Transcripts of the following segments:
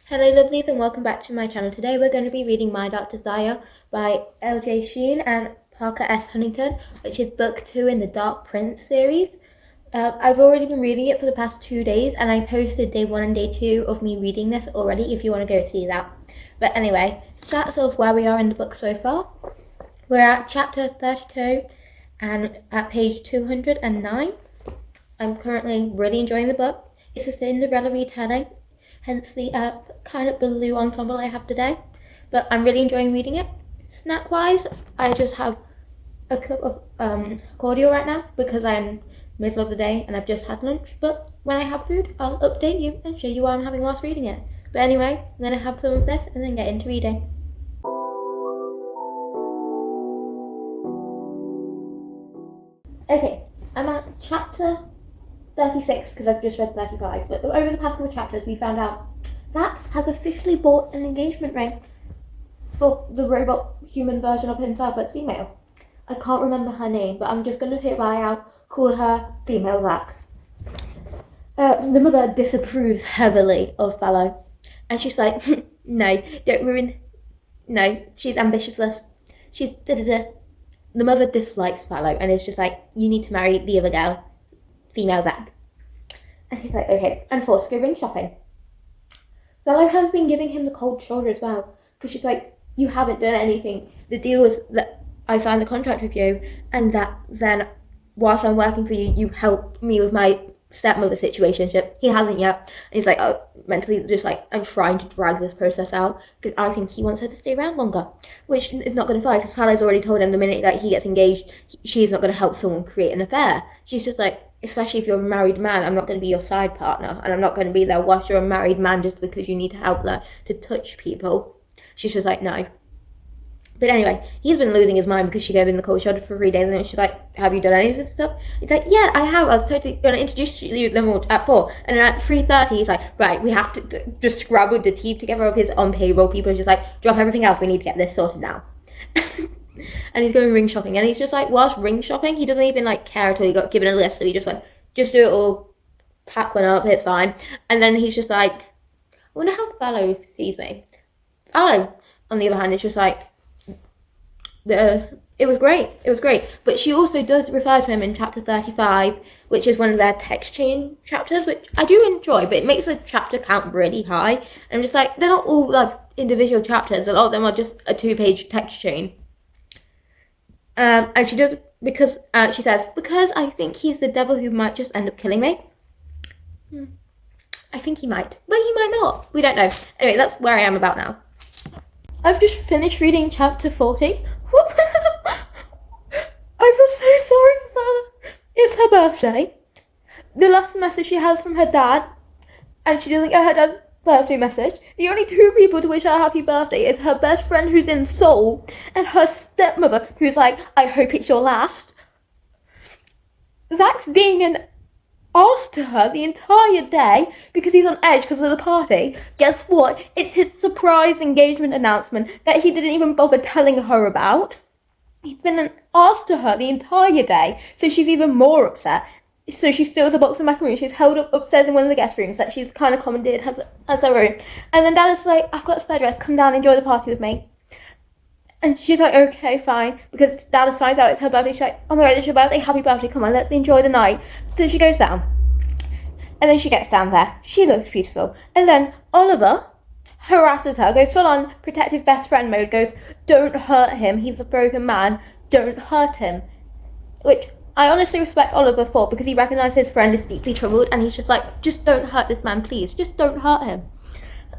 Hello lovelies and welcome back to my channel. Today we're going to be reading My Dark Desire by Shen and Parker S. Huntington, which is book 2 in the Dark Prince series. I've already been reading it for the past 2 days and I posted day 1 and day 2 of me reading this already if you want to go see that. But anyway, that's off where we are in the book so far. We're at chapter 32 and at page 209. I'm currently really enjoying the book. It's a Cinderella retelling, hence the kind of blue ensemble I have today. But I'm really enjoying reading it. Snack-wise, I just have a cup of cordial right now because I'm middle of the day and I've just had lunch. But when I have food, I'll update you and show you what I'm having whilst reading it. But anyway, I'm going to have some of this and then get into reading. Okay, I'm at chapter 36 because I've just read 35, but over the past couple of chapters we found out Zach has officially bought an engagement ring for the robot human version of himself that's female. I can't remember her name, but I'm just going to hit right out, call her female Zach. The mother disapproves heavily of Fallow, and she's like, no, don't ruin, no, she's ambitiousless, she's da-da-da. The mother dislikes Fallow and is just like, you need to marry the other girl, female Zach. And he's like, okay, and forced to go ring shopping. Fallow has been giving him the cold shoulder as well, because she's like, you haven't done anything. The deal was that I signed the contract with you, and that then, whilst I'm working for you, you help me with my stepmother situationship. He hasn't yet. And he's like, oh, mentally just like, I'm trying to drag this process out, because I think he wants her to stay around longer, which is not going to fly, because Fallow's already told him the minute that he gets engaged, she's not going to help someone create an affair. She's just like, especially if you're a married man, I'm not going to be your side partner, and I'm not going to be there whilst you're a married man just because you need to help her to touch people. She's just like, no. But anyway, he's been losing his mind because she gave him the cold shoulder for 3 days, and then she's like, have you done any of this stuff? He's like, yeah, I have. I was totally going to introduce you to them all at 4. And then at 3:30, he's like, right, we have to just scrabble the team together of his on-payroll people. And just like, drop everything else. We need to get this sorted now. And he's going ring shopping. And he's just like, whilst ring shopping, he doesn't even like care until he got given a list. So he just went, just do it all, pack one up, it's fine. And then he's just like, I wonder how Fallow sees me. Fallow, on the other hand, is just like, it was great. But she also does refer to him in chapter 35, which is one of their text chain chapters, which I do enjoy, but it makes the chapter count really high. And I'm just like, they're not all like individual chapters. A lot of them are just a 2-page text chain. And she does, because she says, because I think he's the devil who might just end up killing me. I think he might, but he might not. We don't know. Anyway, that's where I am about now. I've just finished reading chapter 40. I feel so sorry for Fallon. It's her birthday. The last message she has from her dad, and she doesn't get her dad's birthday message. The only 2 people to wish her a happy birthday is her best friend who's in Seoul and her stepmother who's like, I hope it's your last. Zach's being an arse to her the entire day because he's on edge because of the party. Guess what? It's his surprise engagement announcement that he didn't even bother telling her about. He's been an arse to her the entire day, so she's even more upset. So she steals a box of macaroons. She's held up upstairs in one of the guest rooms that she's kind of commandeered as her room. And then Dad is like, I've got a spare dress, come down, enjoy the party with me. And she's like, okay, fine. Because Dallas finds out it's her birthday. She's like, oh my god, it's your birthday, happy birthday, come on, let's enjoy the night. So she goes down. And then she gets down there. She looks beautiful. And then Oliver harasses her, goes full on protective best friend mode, goes, don't hurt him, he's a broken man, don't hurt him. Which I honestly respect Oliver for, because he recognises his friend is deeply troubled, and he's just like, just don't hurt this man, please, just don't hurt him.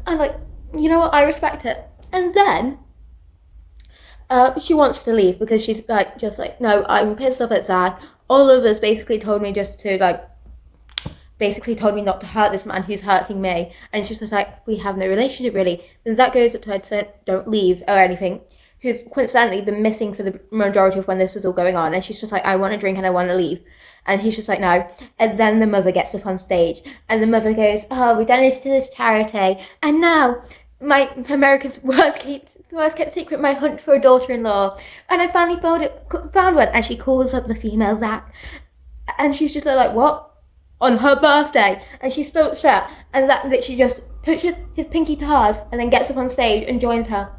And like, you know what, I respect it. And then she wants to leave because she's like, just like, no, I'm pissed off at Zach. Oliver's basically told me just to like, basically told me not to hurt this man who's hurting me. And she's just like, we have no relationship really. Then Zach goes up to her and said, don't leave or anything. Who's coincidentally been missing for the majority of when this was all going on. And she's just like, I want to drink and I want to leave. And he's just like, no. And then the mother gets up on stage. And the mother goes, oh, we've done this to this charity. And now my America's worst kept secret, my hunt for a daughter-in-law. And I finally found one. And she calls up the female Zach. And she's just like, what? on her birthday, and she's so upset, and Zach literally just touches his pinky to hers and then gets up on stage and joins her.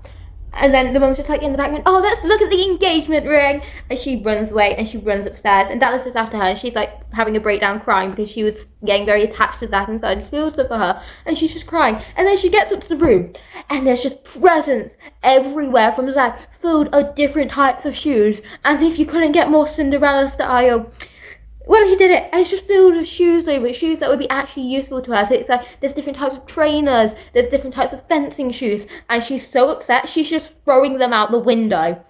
And then the mum's just like in the background, oh, let's look at the engagement ring. And she runs away and she runs upstairs. And Dallas is after her and she's like having a breakdown crying because she was getting very attached to Zach inside. She feels stuff for her and she's just crying. And then she gets up to the room and there's just presents everywhere from Zach, filled of different types of shoes. And if you couldn't get more Cinderella style, well, he did it, and it's just filled with shoes, with shoes that would be actually useful to her. So it's like, there's different types of trainers, there's different types of fencing shoes, and she's so upset, she's just throwing them out the window.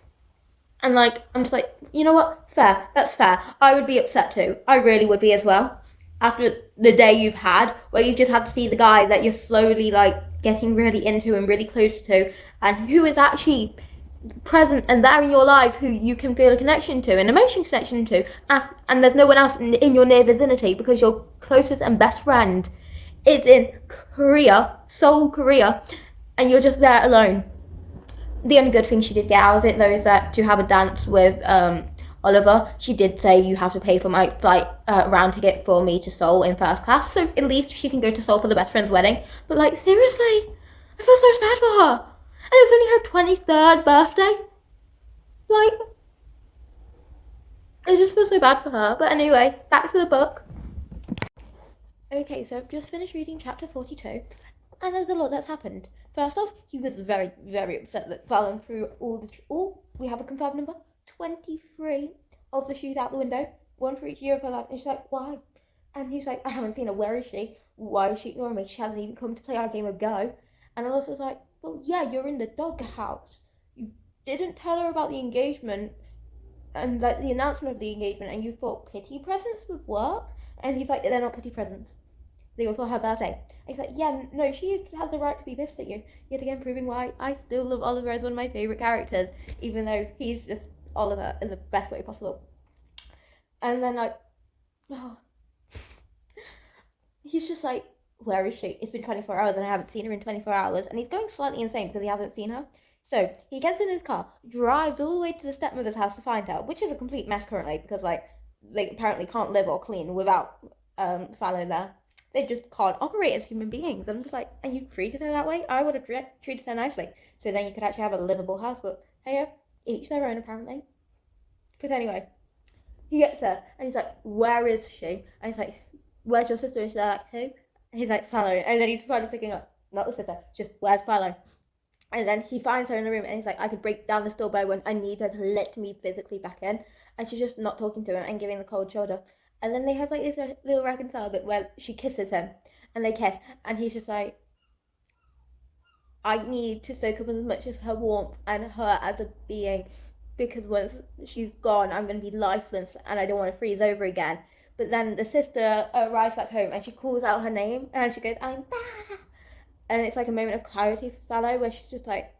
And like, I'm just like, you know what, fair, that's fair. I would be upset too, I really would be as well. After the day you've had, where you've just had to see the guy that you're slowly like getting really into and really close to, and who is actually present and there in your life who you can feel a connection to, an emotion connection to, and there's no one else in your near vicinity because your closest and best friend is in Korea, Seoul, Korea, and you're just there alone. The only good thing she did get out of it though is that to have a dance with Oliver, she did say you have to pay for my flight round ticket for me to Seoul in first class, so at least she can go to Seoul for the best friend's wedding. But like, seriously, I feel so bad for her. And it's only her 23rd birthday. Like, I just feel so bad for her. But anyway, back to the book. Okay, so I've just finished reading chapter 42, and there's a lot that's happened. First off, he was very, very upset that Fallon threw we have a confirmed number, 23 of the shoes out the window, one for each year of her life. And she's like, why? And he's like, I haven't seen her. Where is she? Why is she ignoring me? She hasn't even come to play our game of Go. And Alyssa's like, well, yeah, you're in the doghouse. You didn't tell her about the engagement and like the announcement of the engagement, and you thought pity presents would work. And he's like, they're not pity presents. They were for her birthday. And he's like, yeah, no, she has the right to be pissed at you. Yet again, proving why I still love Oliver as one of my favourite characters, even though he's just Oliver in the best way possible. And then like, oh, he's just like, where is she? It's been 24 hours and I haven't seen her in 24 hours. And he's going slightly insane because he hasn't seen her. So he gets in his car, drives all the way to the stepmother's house to find her, which is a complete mess currently because like they apparently can't live or clean without Fallon there. They just can't operate as human beings. I'm just like, and you treated her that way? I would have treated her nicely. So then you could actually have a livable house. But hey, each their own apparently. But anyway, he gets there and he's like, where is she? And he's like, where's your sister? And she's like, who? And he's like, Fallon. And then he's finally picking up, not the sister, just where's Fallon? And then he finds her in the room and he's like, I could break down this door, but I need her to let me physically back in. And she's just not talking to him and giving the cold shoulder. And then they have like this little reconcile bit where she kisses him and they kiss. And he's just like, I need to soak up as much of her warmth and her as a being, because once she's gone, I'm going to be lifeless and I don't want to freeze over again. But then the sister arrives back home and she calls out her name and she goes, I'm back. And it's like a moment of clarity for Fallow where she's just like,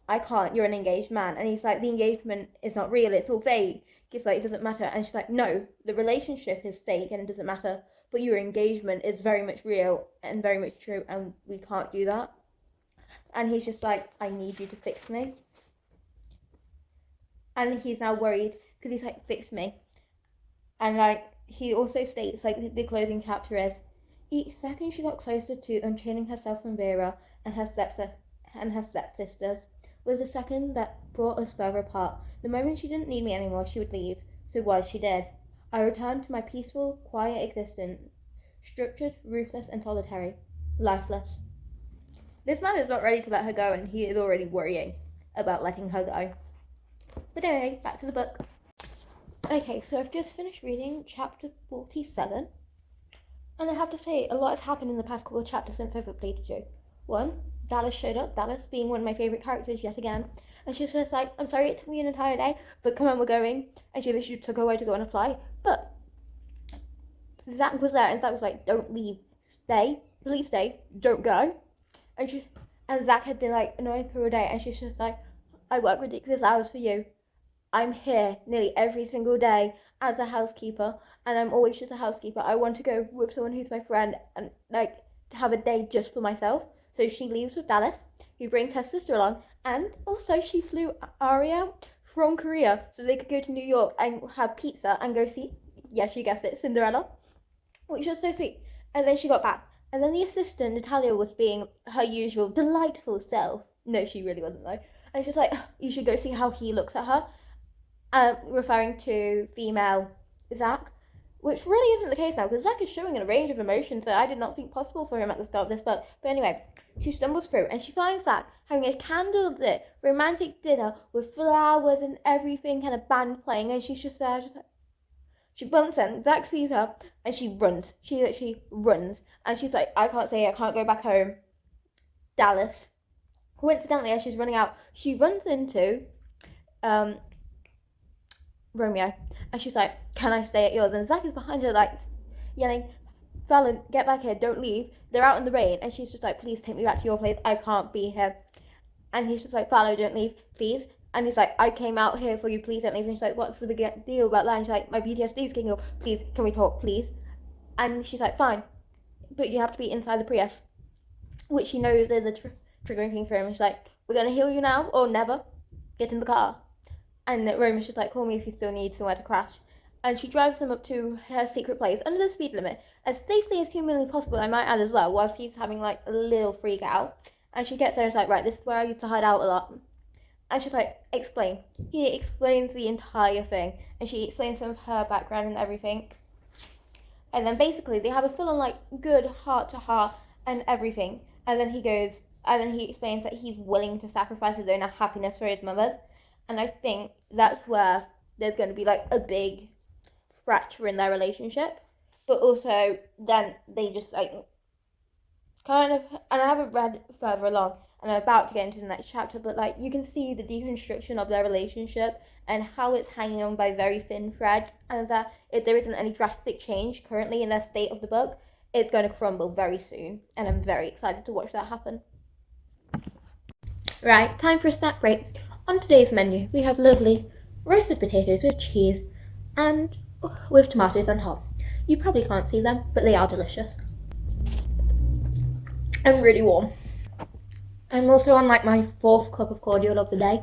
I can't, you're an engaged man. And he's like, the engagement is not real, it's all fake. He's like, it doesn't matter. And she's like, no, the relationship is fake and it doesn't matter, but your engagement is very much real and very much true, and we can't do that. And he's just like, I need you to fix me. And he's now worried because he's like, fix me. And like, he also states, like, the closing chapter is, each second she got closer to unchaining herself from Vera and her stepsisters was the second that brought us further apart. The moment she didn't need me anymore, she would leave. So was she did. I returned to my peaceful, quiet existence, structured, ruthless, and solitary, lifeless. This man is not ready to let her go, and he is already worrying about letting her go. But anyway, back to the book. Okay, so I've just finished reading chapter 47. And I have to say, a lot has happened in the past couple of chapters since I've updated you. One, Dallas showed up, Dallas being one of my favourite characters yet again. And she's just like, I'm sorry it took me an entire day, but come on, we're going. And she literally took her away to go on a flight. But Zach was there, and Zach was like, don't leave, stay, please stay, don't go. And Zach had been like annoying her all day, and she's just like, I work ridiculous hours for you. I'm here nearly every single day as a housekeeper, and I'm always just a housekeeper. I want to go with someone who's my friend and like to have a day just for myself. So she leaves with Dallas, who brings her sister along, and also she flew Aria from Korea so they could go to New York and have pizza and go see, yes, you guessed it, Cinderella. which was so sweet. And then she got back. And then the assistant, Natalia, was being her usual delightful self. No, she really wasn't, though. And she was like, you should go see how he looks at her, referring to female Zach, which really isn't the case now, because Zach is showing a range of emotions that I did not think possible for him at the start of this book. But anyway, she stumbles through, and she finds Zach having a candlelit romantic dinner with flowers and everything, kind of band playing, and she's just there, just like, she bumps in, Zach sees her, and she runs. She literally runs. And she's like, I can't go back home. Dallas. Coincidentally, as she's running out, she runs into Romeo. And she's like, can I stay at yours? And Zach is behind her, like, yelling, Fallon, get back here, don't leave. They're out in the rain. And she's just like, please take me back to your place. I can't be here. And he's just like, Fallon, don't leave, please. And he's like, I came out here for you, please don't leave. And she's like, what's the big deal about that? And she's like, my PTSD is kicking up. Please, can we talk, please? And she's like, fine. But you have to be inside the Prius. Which she knows is a triggering thing for him. She's like, we're going to heal you now or never. Get in the car. And Roman's just like, call me if you still need somewhere to crash. And she drives them up to her secret place under the speed limit. As safely as humanly possible, I might add as well, whilst he's having like a little freak out. And she gets there and is like, right, this is where I used to hide out a lot. And she's like, explain. He explains the entire thing. And she explains some of her background and everything. And then basically they have a full on like good heart to heart and everything. And then he explains that he's willing to sacrifice his own happiness for his mother's. And I think that's where there's going to be like a big fracture in their relationship. But also then they just like kind of, and I haven't read further along, and I'm about to get into the next chapter, but like you can see the deconstruction of their relationship and how it's hanging on by very thin threads, and that if there isn't any drastic change currently in their state of the book, it's going to crumble very soon, and I'm very excited to watch that happen. Right, time for a snack break. On today's menu, we have lovely roasted potatoes with cheese and with tomatoes and hot. You probably can't see them, but they are delicious. And really warm. I'm also on like my 4th cup of cordial of the day.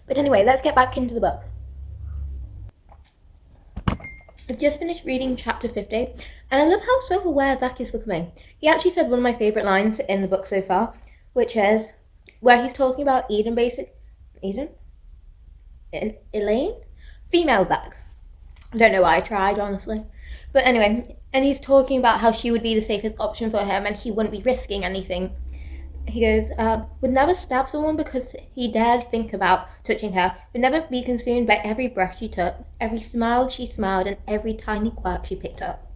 But anyway, let's get back into the book. I've just finished reading chapter 50, and I love how self-aware Zach is becoming. He actually said one of my favourite lines in the book so far, which is where he's talking about Elaine? Female Zach. I don't know why I tried, honestly. But anyway, and he's talking about how she would be the safest option for him and he wouldn't be risking anything. He goes, would never stab someone because he dared think about touching her, would never be consumed by every breath she took, every smile she smiled, and every tiny quirk she picked up.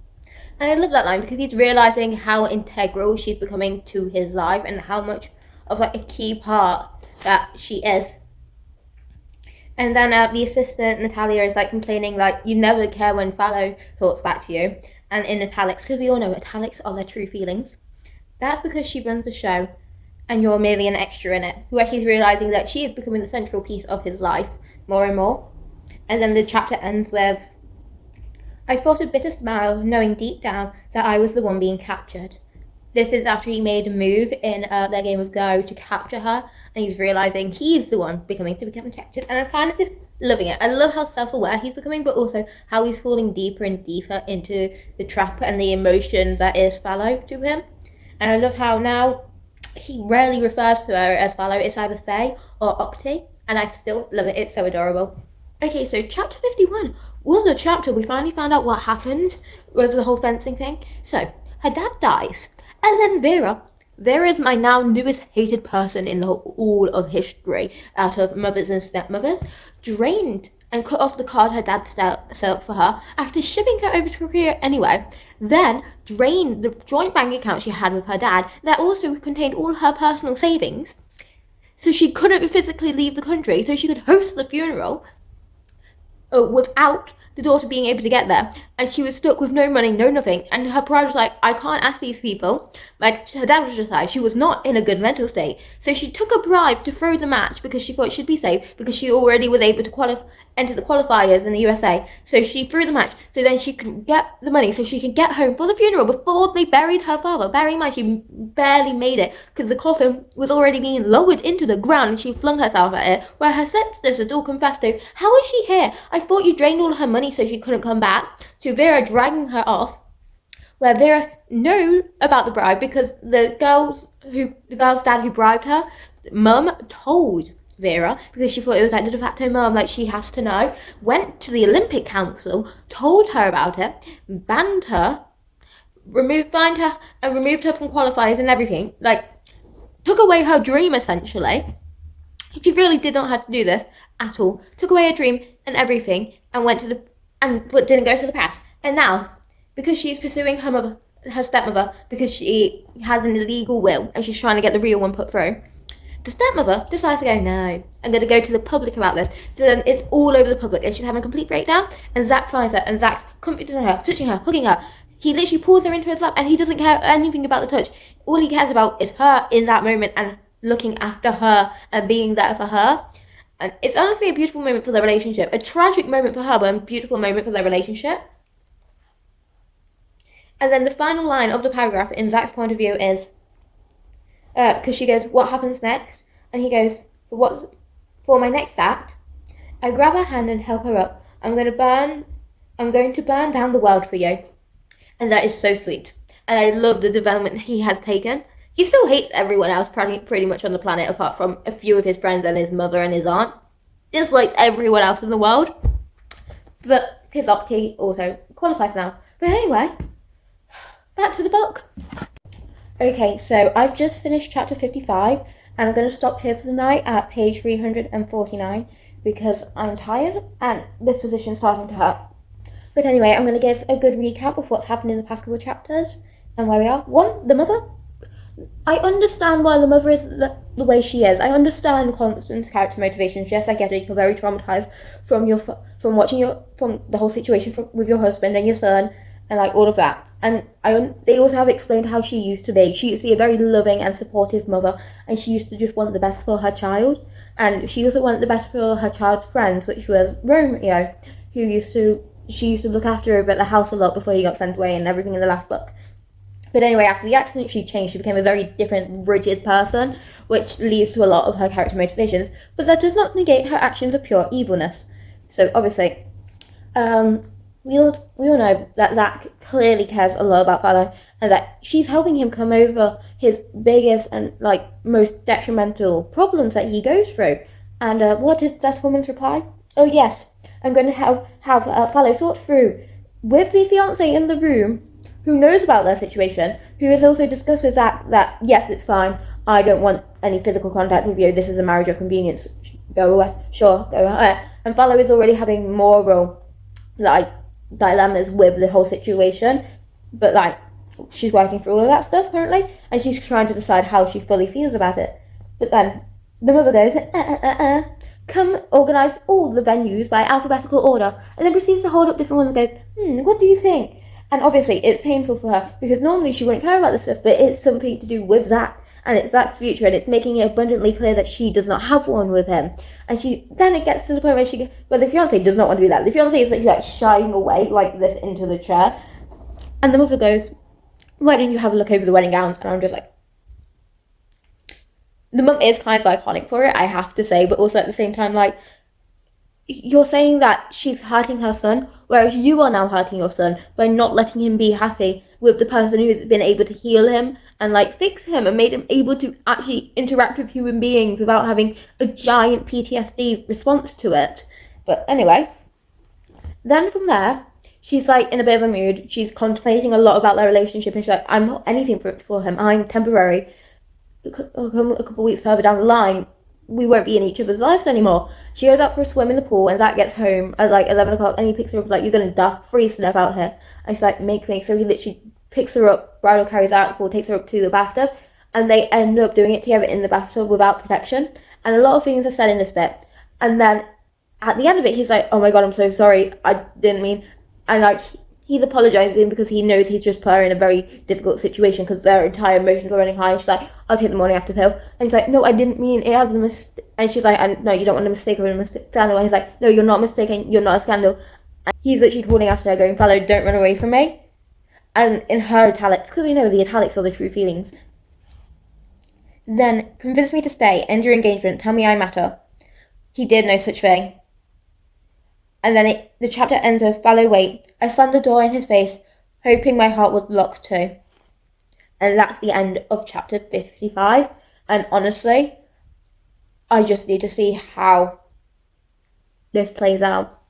And I love that line because he's realising how integral she's becoming to his life and how much of like a key part that she is. And then the assistant, Natalia, is like complaining like, you never care when Fallow talks back to you. And in italics, because we all know italics are their true feelings. That's because she runs the show and you're merely an extra in it. Where she's realising that she is becoming the central piece of his life more and more. And then the chapter ends with, I fought a bitter smile, knowing deep down that I was the one being captured. This is after he made a move in their game of Go to capture her, and he's realising he's the one become captured, and I'm kind of just loving it. I love how self-aware he's becoming, but also how he's falling deeper and deeper into the trap and the emotion that is Fallow to him. And I love how now he rarely refers to her as Fallow. It's either Faye or Octi, and I still love it. It's so adorable. Okay, so chapter 51 was a chapter we finally found out what happened with the whole fencing thing. So, her dad dies. And then Vera is my now newest hated person in all of history, out of mothers and stepmothers, drained and cut off the card her dad set up for her after shipping her over to Korea anyway, then drained the joint bank account she had with her dad that also contained all her personal savings, so she couldn't physically leave the country, so she could host the funeral without the daughter being able to get there, and she was stuck with no money, no nothing, and her pride was like, I can't ask these people. Like, her dad was just like, she was not in a good mental state, so she took a bribe to throw the match because she thought she'd be safe, because she already was able to enter the qualifiers in the USA, so she threw the match, so then she could get the money, so she could get home for the funeral before they buried her father. Bearing in mind, she barely made it, because the coffin was already being lowered into the ground, and she flung herself at it, where her stepsisters all confessed to, how is she here? I thought you drained all her money so she couldn't come back. To Vera dragging her off, where Vera knew about the bribe because the girl's dad who bribed her, mum told Vera, because she thought it was like the de facto mum, like she has to know, went to the Olympic Council, told her about it, banned her, fined her, and removed her from qualifiers and everything. Like, took away her dream essentially. She really did not have to do this at all. Took away her dream and everything, and but didn't go to the past. And now, because she's pursuing her stepmother, because she has an illegal will and she's trying to get the real one put through, the stepmother decides to go, no, I'm going to go to the public about this. So then it's all over the public, and she's having a complete breakdown, and Zach finds her, and Zach's comforting her, touching her, hugging her. He literally pulls her into his lap, and he doesn't care anything about the touch. All he cares about is her in that moment, and looking after her, and being there for her. And it's honestly a beautiful moment for their relationship. A tragic moment for her, but a beautiful moment for their relationship. And then the final line of the paragraph in Zach's point of view is, because she goes, what happens next? And he goes, for my next act, I grab her hand and help her up. I'm going to burn down the world for you. And that is so sweet. And I love the development he has taken. He still hates everyone else pretty much on the planet, apart from a few of his friends and his mother and his aunt. Dislikes everyone else in the world. But his Octi also qualifies now. But anyway, back to the book. Okay, so I've just finished chapter 55, and I'm going to stop here for the night at page 349 because I'm tired and this position's starting to hurt. But anyway, I'm going to give a good recap of what's happened in the past couple of chapters and where we are. 1, the mother. I understand why the mother is the way she is. I understand Constance's character motivations. Yes, I get it. You're very traumatized from the whole situation with your husband and your son and like all of that. And they also have explained how she used to be. She used to be a very loving and supportive mother, and she used to just want the best for her child. And she also wanted the best for her child's friends, which was Romeo, she used to look after over at the house a lot before he got sent away and everything in the last book. But anyway, after the accident, she changed. She became a very different, rigid person, which leads to a lot of her character motivations. But that does not negate her actions of pure evilness. So obviously, we all know that Zach clearly cares a lot about Fallow, and that she's helping him come over his biggest and like most detrimental problems that he goes through. And what is that woman's reply? Oh yes, I'm going to have Fallow sort through with the fiance in the room, who knows about their situation, who has also discussed with Zach that yes, it's fine, I don't want any physical contact with you, this is a marriage of convenience, go away, sure, go away. And Fallow is already having moral dilemmas with the whole situation, but like she's working through all of that stuff currently, and she's trying to decide how she fully feels about it. But then the mother goes, come organise all the venues by alphabetical order, and then proceeds to hold up different ones and goes, what do you think? And obviously it's painful for her, because normally she wouldn't care about this stuff, but it's something to do with Zach, and it's Zach's future, and it's making it abundantly clear that she does not have one with him. And then it gets to the point where the fiancé does not want to do that. The fiancé is like shying away like this into the chair, and the mother goes, why don't you have a look over the wedding gowns? And I'm just like, the mum is kind of iconic for it, I have to say, but also at the same time, like, you're saying that she's hurting her son, whereas you are now hurting your son by not letting him be happy with the person who's been able to heal him and like fix him and made him able to actually interact with human beings without having a giant PTSD response to it. But anyway, then from there, she's like in a bit of a mood. She's contemplating a lot about their relationship, and she's like, I'm not anything for him, I'm temporary. A couple of weeks further down the line, we won't be in each other's lives anymore. She goes out for a swim in the pool, and Zach gets home at like 11 o'clock, and he picks her up like, you're gonna die, freeze to death out here. And she's like, make me. So he literally picks her up, bridal carries her out the pool, takes her up to the bathtub, and they end up doing it together in the bathtub without protection. And a lot of things are said in this bit. And then at the end of it, he's like, oh my god, I'm so sorry, I didn't mean. And like, he's apologising because he knows he's just put her in a very difficult situation because their entire emotions are running high. And she's like, I'll take the morning after pill. And he's like, no, I didn't mean it as a mistake. And she's like, no, you don't want a mistake or a scandal. And he's like, no, you're not mistaken, you're not a scandal. And he's literally calling after her, going, Fallow, don't run away from me. And in her italics, because we know the italics are the true feelings. Then, convince me to stay, end your engagement, tell me I matter. He did no such thing. And then the chapter ends with, Fallow, wait. I slammed the door in his face, hoping my heart was locked to. And that's the end of chapter 55. And honestly, I just need to see how this plays out.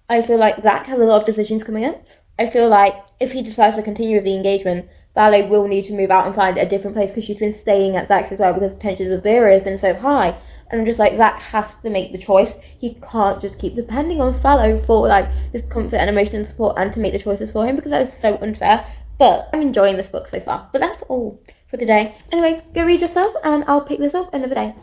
I feel like Zach has a lot of decisions coming in. I feel like if he decides to continue with the engagement, Vale will need to move out and find a different place because she's been staying at Zach's as well because the tension with Vera has been so high. And I'm just like, Zach has to make the choice. He can't just keep depending on Fallow for like this comfort and emotional support and to make the choices for him because that is so unfair. But I'm enjoying this book so far. But that's all for today. Anyway, go read yourself and I'll pick this up another day.